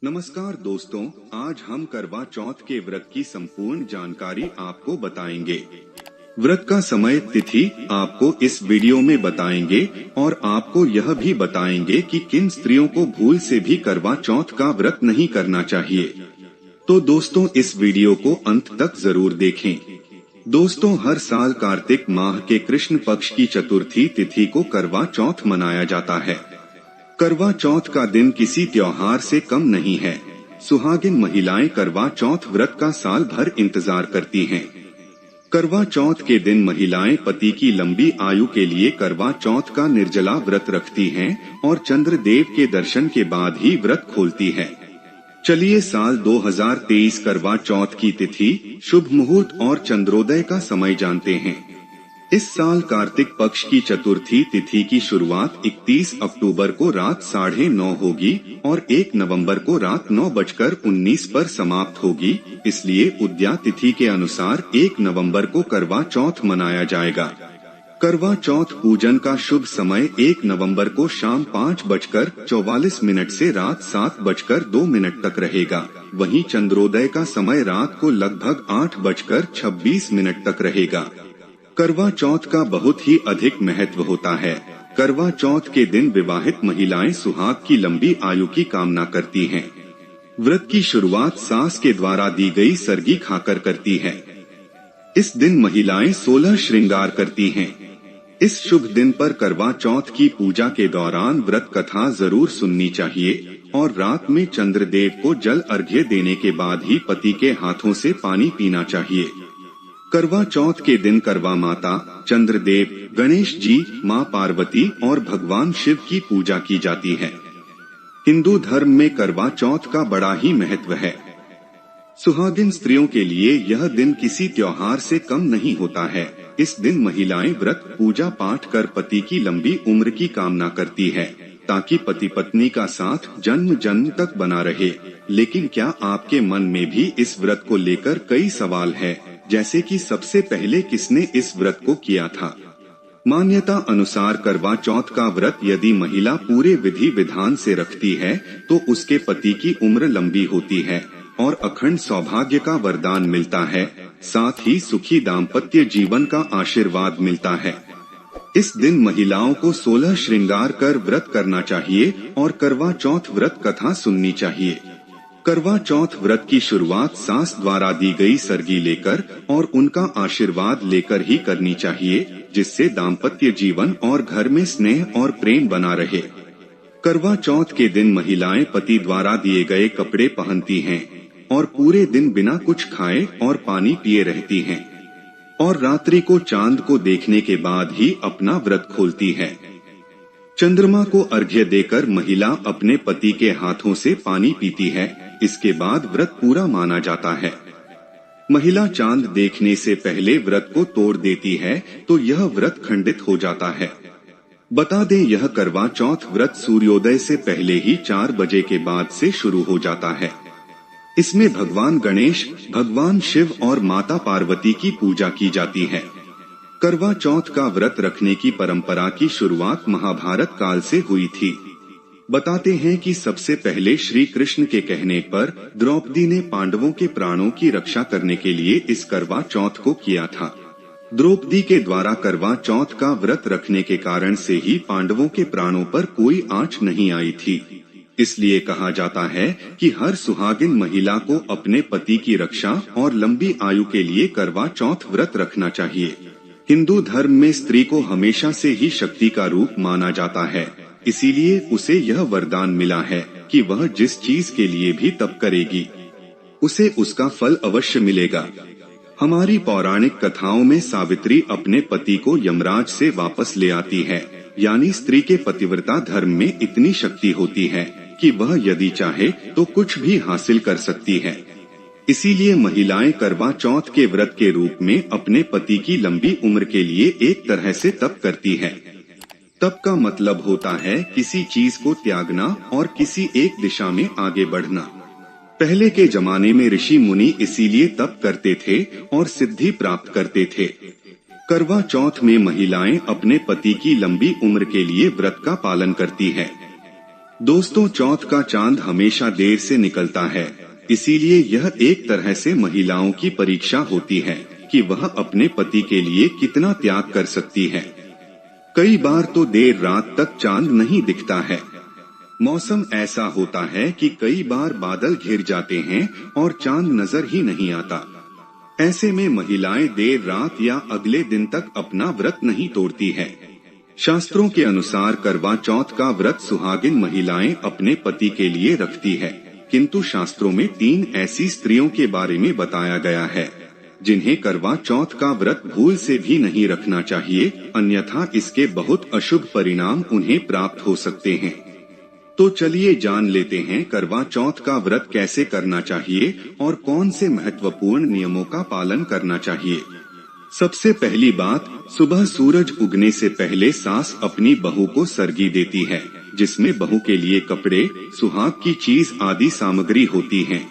नमस्कार दोस्तों, आज हम करवा चौथ के व्रत की संपूर्ण जानकारी आपको बताएंगे। व्रत का समय, तिथि आपको इस वीडियो में बताएंगे और आपको यह भी बताएंगे कि किन स्त्रियों को भूल से भी करवा चौथ का व्रत नहीं करना चाहिए। तो दोस्तों, इस वीडियो को अंत तक जरूर देखें। दोस्तों, हर साल कार्तिक माह के कृष्ण पक्ष की चतुर्थी तिथि को करवा चौथ मनाया जाता है। करवा चौथ का दिन किसी त्योहार से कम नहीं है। सुहागिन महिलाएं करवा चौथ व्रत का साल भर इंतजार करती हैं। करवा चौथ के दिन महिलाएं पति की लंबी आयु के लिए करवा चौथ का निर्जला व्रत रखती हैं और चंद्रदेव के दर्शन के बाद ही व्रत खोलती है। चलिए साल 2023 करवा चौथ की तिथि, शुभ मुहूर्त और चंद्रोदय का समय जानते हैं। इस साल कार्तिक पक्ष की चतुर्थी तिथि की शुरुआत 31 अक्टूबर को रात 9:30 होगी और 1 नवंबर को रात 9:19 पर समाप्त होगी। इसलिए उदया तिथि के अनुसार 1 नवंबर को करवा चौथ मनाया जाएगा। करवा चौथ पूजन का शुभ समय 1 नवंबर को शाम 5:44 से रात 7:02 तक रहेगा। वहीं चंद्रोदय का समय रात को लगभग 8:26 तक रहेगा। करवा चौथ का बहुत ही अधिक महत्व होता है। करवा चौथ के दिन विवाहित महिलाएं सुहाग की लंबी आयु की कामना करती हैं। व्रत की शुरुआत सास के द्वारा दी गई सरगी खाकर करती है। इस दिन महिलाएं 16 श्रृंगार करती हैं। इस शुभ दिन पर करवा चौथ की पूजा के दौरान व्रत कथा जरूर सुननी चाहिए और रात में चंद्रदेव को जल अर्घ्य देने के बाद ही पति के हाथों से पानी पीना चाहिए। करवा चौथ के दिन करवा माता, चंद्रदेव, गणेश जी, माँ पार्वती और भगवान शिव की पूजा की जाती है। हिंदू धर्म में करवा चौथ का बड़ा ही महत्व है। सुहागिन स्त्रियों के लिए यह दिन किसी त्योहार से कम नहीं होता है। इस दिन महिलाएं व्रत, पूजा पाठ कर पति की लंबी उम्र की कामना करती है ताकि पति पत्नी का साथ जन्म जन्म तक बना रहे। लेकिन क्या आपके मन में भी इस व्रत को लेकर कई सवाल है, जैसे कि सबसे पहले किसने इस व्रत को किया था? मान्यता अनुसार करवा चौथ का व्रत यदि महिला पूरे विधि विधान से रखती है तो उसके पति की उम्र लंबी होती है और अखंड सौभाग्य का वरदान मिलता है। साथ ही सुखी दाम्पत्य जीवन का आशीर्वाद मिलता है। इस दिन महिलाओं को 16 श्रृंगार कर व्रत करना चाहिए और करवा चौथ व्रत कथा सुननी चाहिए। करवा चौथ व्रत की शुरुआत सास द्वारा दी गई सरगी लेकर और उनका आशीर्वाद लेकर ही करनी चाहिए, जिससे दाम्पत्य जीवन और घर में स्नेह और प्रेम बना रहे। करवा चौथ के दिन महिलाएं पति द्वारा दिए गए कपड़े पहनती हैं और पूरे दिन बिना कुछ खाए और पानी पिए रहती हैं और रात्रि को चांद को देखने के बाद ही अपना व्रत खोलती है। चंद्रमा को अर्घ्य देकर महिला अपने पति के हाथों से पानी पीती है। इसके बाद व्रत पूरा माना जाता है। महिला चांद देखने से पहले व्रत को तोड़ देती है तो यह व्रत खंडित हो जाता है। बता दें, यह करवा चौथ व्रत सूर्योदय से पहले ही 4 बजे के बाद से शुरू हो जाता है। इसमें भगवान गणेश, भगवान शिव और माता पार्वती की पूजा की जाती है। करवा चौथ का व्रत रखने की परंपरा की शुरुआत महाभारत काल से हुई थी। बताते हैं कि सबसे पहले श्री कृष्ण के कहने पर द्रौपदी ने पांडवों के प्राणों की रक्षा करने के लिए इस करवा चौथ को किया था। द्रौपदी के द्वारा करवा चौथ का व्रत रखने के कारण से ही पांडवों के प्राणों पर कोई आंच नहीं आई थी। इसलिए कहा जाता है कि हर सुहागिन महिला को अपने पति की रक्षा और लंबी आयु के लिए करवा चौथ व्रत रखना चाहिए। हिंदू धर्म में स्त्री को हमेशा से ही शक्ति का रूप माना जाता है, इसीलिए उसे यह वरदान मिला है कि वह जिस चीज के लिए भी तप करेगी उसे उसका फल अवश्य मिलेगा। हमारी पौराणिक कथाओं में सावित्री अपने पति को यमराज से वापस ले आती है, यानी स्त्री के पतिव्रता धर्म में इतनी शक्ति होती है कि वह यदि चाहे तो कुछ भी हासिल कर सकती है। इसीलिए महिलाएं करवा चौथ के व्रत के रूप में अपने पति की लंबी उम्र के लिए एक तरह से तप करती है। तप का मतलब होता है किसी चीज को त्यागना और किसी एक दिशा में आगे बढ़ना। पहले के जमाने में ऋषि मुनि इसीलिए तप करते थे और सिद्धि प्राप्त करते थे। करवा चौथ में महिलाएं अपने पति की लंबी उम्र के लिए व्रत का पालन करती है। दोस्तों, चौथ का चांद हमेशा देर से निकलता है, इसीलिए यह एक तरह से महिलाओं की परीक्षा होती है कि वह अपने पति के लिए कितना त्याग कर सकती है। कई बार तो देर रात तक चांद नहीं दिखता है। मौसम ऐसा होता है कि कई बार बादल घिर जाते हैं और चांद नजर ही नहीं आता। ऐसे में महिलाएं देर रात या अगले दिन तक अपना व्रत नहीं तोड़ती है। शास्त्रों के अनुसार करवा चौथ का व्रत सुहागिन महिलाएं अपने पति के लिए रखती है, किंतु शास्त्रों में 3 ऐसी स्त्रियों के बारे में बताया गया है जिन्हें करवा चौथ का व्रत भूल से भी नहीं रखना चाहिए, अन्यथा इसके बहुत अशुभ परिणाम उन्हें प्राप्त हो सकते हैं। तो चलिए जान लेते हैं करवा चौथ का व्रत कैसे करना चाहिए और कौन से महत्वपूर्ण नियमों का पालन करना चाहिए। सबसे पहली बात, सुबह सूरज उगने से पहले सास अपनी बहू को सरगी देती है, जिसमें बहू के लिए कपड़े, सुहाग की चीज आदि सामग्री होती है।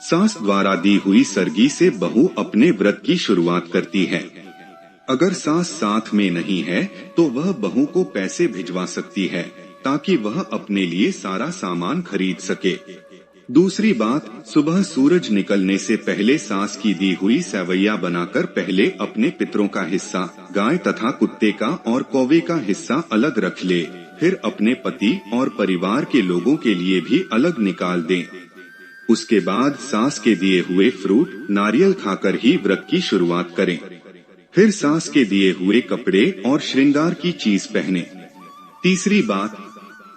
सास द्वारा दी हुई सरगी से बहू अपने व्रत की शुरुआत करती है। अगर सास साथ में नहीं है तो वह बहू को पैसे भिजवा सकती है ताकि वह अपने लिए सारा सामान खरीद सके। दूसरी बात, सुबह सूरज निकलने से पहले सास की दी हुई सेवैया बनाकर पहले अपने पितरों का हिस्सा, गाय तथा कुत्ते का और कौवे का हिस्सा अलग रख ले, फिर अपने पति और परिवार के लोगों के लिए भी अलग निकाल दें। उसके बाद सास के दिए हुए फ्रूट, नारियल खाकर ही व्रत की शुरुआत करें। फिर सास के दिए हुए कपड़े और श्रृंगार की चीज पहने। तीसरी बात,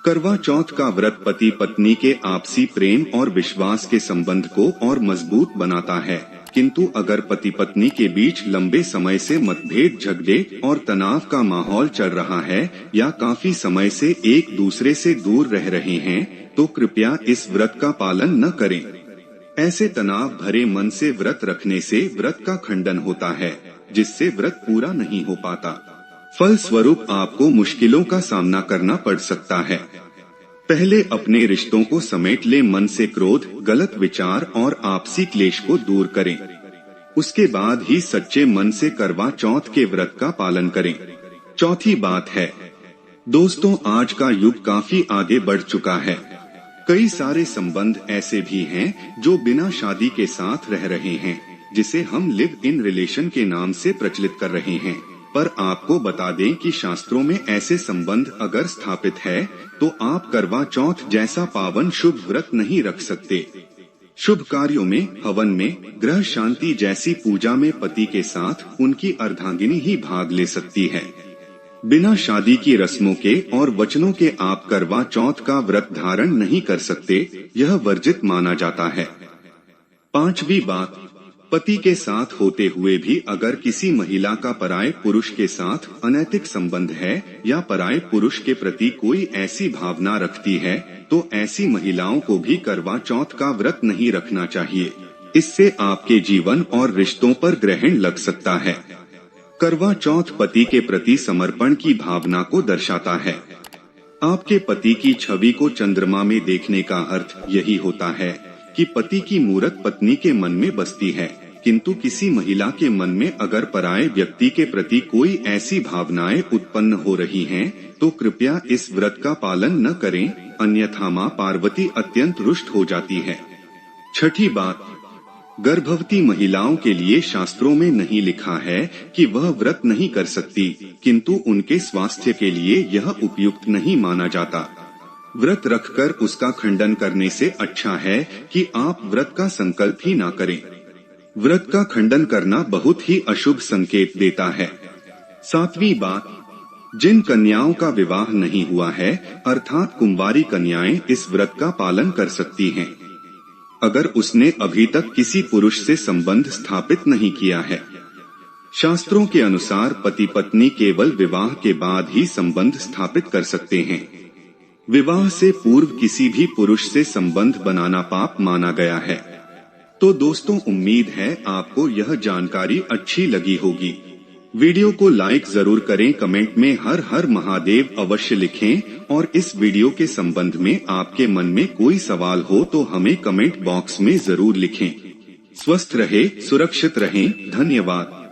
करवा चौथ का व्रत पति पत्नी के आपसी प्रेम और विश्वास के संबंध को और मजबूत बनाता है, किंतु अगर पति पत्नी के बीच लंबे समय से मतभेद, झगड़े और तनाव का माहौल चल रहा है या काफी समय से एक दूसरे से दूर रह रहे हैं, तो कृपया इस व्रत का पालन न करें। ऐसे तनाव भरे मन से व्रत रखने से व्रत का खंडन होता है, जिससे व्रत पूरा नहीं हो पाता। फल स्वरूप आपको मुश्किलों का सामना करना पड़ सकता है। पहले अपने रिश्तों को समेट ले, मन से क्रोध, गलत विचार और आपसी क्लेश को दूर करें। उसके बाद ही सच्चे मन से करवा चौथ के व्रत का पालन करें। चौथी बात है, दोस्तों, आज का युग काफी आगे बढ़ चुका है। कई सारे संबंध ऐसे भी हैं जो बिना शादी के साथ रह रहे हैं, जिसे हम लिव इन रिलेशन के नाम से प्रचलित कर रहे हैं। पर आपको बता दें कि शास्त्रों में ऐसे संबंध अगर स्थापित है तो आप करवा चौथ जैसा पावन शुभ व्रत नहीं रख सकते। शुभ कार्यों में, हवन में, ग्रह शांति जैसी पूजा में पति के साथ उनकी अर्धांगिनी ही भाग ले सकती है। बिना शादी की रस्मों के और वचनों के आप करवा चौथ का व्रत धारण नहीं कर सकते, यह वर्जित माना जाता है। पांचवी बात, पति के साथ होते हुए भी अगर किसी महिला का पराये पुरुष के साथ अनैतिक संबंध है या पराये पुरुष के प्रति कोई ऐसी भावना रखती है, तो ऐसी महिलाओं को भी करवा चौथ का व्रत नहीं रखना चाहिए। इससे आपके जीवन और रिश्तों पर ग्रहण लग सकता है। करवा चौथ पति के प्रति समर्पण की भावना को दर्शाता है। आपके पति की छवि को चंद्रमा में देखने का अर्थ यही होता है कि पति की मूरत पत्नी के मन में बसती है, किंतु किसी महिला के मन में अगर पराये व्यक्ति के प्रति कोई ऐसी भावनाएं उत्पन्न हो रही हैं, तो कृपया इस व्रत का पालन न करें, अन्यथा मां पार्वती अत्यंत रुष्ट हो जाती है। छठी बात, गर्भवती महिलाओं के लिए शास्त्रों में नहीं लिखा है कि वह व्रत नहीं कर सकती, किंतु उनके स्वास्थ्य के लिए यह उपयुक्त नहीं माना जाता। व्रत रखकर उसका खंडन करने से अच्छा है कि आप व्रत का संकल्प ही ना करें। व्रत का खंडन करना बहुत ही अशुभ संकेत देता है। सातवीं बात, जिन कन्याओं का विवाह नहीं हुआ है अर्थात कुंवारी कन्याएं इस व्रत का पालन कर सकती हैं, अगर उसने अभी तक किसी पुरुष से संबंध स्थापित नहीं किया है। शास्त्रों के अनुसार पति पत्नी केवल विवाह के बाद ही संबंध स्थापित कर सकते हैं। विवाह से पूर्व किसी भी पुरुष से संबंध बनाना पाप माना गया है। तो दोस्तों, उम्मीद है आपको यह जानकारी अच्छी लगी होगी। वीडियो को लाइक जरूर करें, कमेंट में हर हर महादेव अवश्य लिखें और इस वीडियो के संबंध में आपके मन में कोई सवाल हो तो हमें कमेंट बॉक्स में जरूर लिखें। स्वस्थ रहे, सुरक्षित रहें। धन्यवाद।